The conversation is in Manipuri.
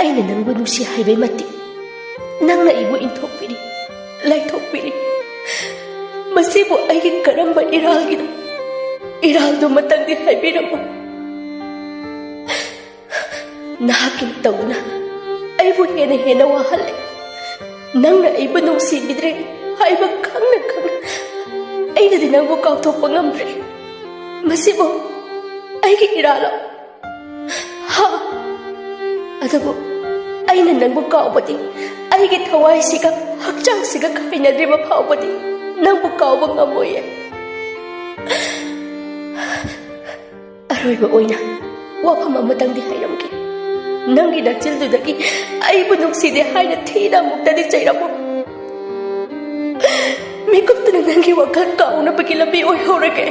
ꯑꯩꯅ ꯅꯪꯕꯨ ꯅꯨꯡꯁꯤ ꯍꯥꯏꯕꯩ ꯃꯇꯤꯛ ꯅꯪꯅ ꯑꯩꯕꯨ ꯏꯟꯊꯣꯛꯄꯤꯔꯤ, ꯂꯥꯏꯊꯣꯛꯄꯤꯔꯤ. ꯃꯁꯤꯕꯨ ꯑꯩꯒꯤ ꯀꯔꯝꯕ ꯏꯔꯥꯜꯒꯤꯅꯣ? ꯏꯔꯥꯜꯗꯨꯃꯇꯪꯗꯤ ꯍꯥꯏꯕꯤꯔꯝꯃꯨ. ꯅꯍꯥꯛꯀꯤ ꯃꯇꯧꯗꯨꯅ ꯑꯩꯕꯨ ꯍꯦꯟꯅ ꯋꯥꯍꯜꯂꯦ. ꯅꯪꯅ ꯑꯩꯕꯨ ꯅꯨꯡꯁꯤꯕꯤꯗ꯭ꯔꯦ ꯍꯥꯏꯕ ꯈꯪꯅ ꯑꯩꯅꯗꯤ ꯅꯪꯕꯨ ꯀꯥꯎꯊꯣꯛꯄ ꯉꯝꯗ꯭ꯔꯦ. ꯃꯁꯤꯕꯨ ꯑꯩꯒꯤ ꯏꯔꯥꯜꯂꯣ? ꯑꯗꯨꯕꯨ ꯑꯩꯅ ꯅꯪꯕꯨ ꯀꯥꯎꯕꯗꯤ ꯑꯩꯒꯤ ꯊꯋꯥꯏꯁꯤꯒ ꯍꯛꯆꯥꯡꯁꯤꯒ ꯈꯥꯏꯅꯗ꯭ꯔꯤꯕ ꯐꯥꯎꯕꯗꯤ ꯅꯪꯕꯨ ꯀꯥꯎꯕ ꯉꯝꯃꯣꯏꯌꯦ. ꯑꯔꯣꯏꯕ ꯑꯣꯏꯅ ꯋꯥꯐꯝ ꯑꯃꯇꯪꯗꯤ ꯍꯥꯏꯔꯝꯒꯦ. ꯅꯪꯒꯤ ꯅꯆꯤꯜꯗꯨꯗꯒꯤ ꯑꯩꯕꯨ ꯅꯨꯡꯁꯤꯗꯦ ꯍꯥꯏꯅ ꯊꯤꯅ ꯑꯃꯨꯛꯇꯗꯤ ꯆꯩꯔꯝꯃꯨ. ꯃꯤꯀꯨꯞꯇꯨꯅ ꯅꯪꯒꯤ ꯋꯥꯈꯜ ꯀꯥꯎꯅꯕꯒꯤ ꯂꯝꯕꯤ ꯑꯣꯏꯍꯧꯔꯒꯦ.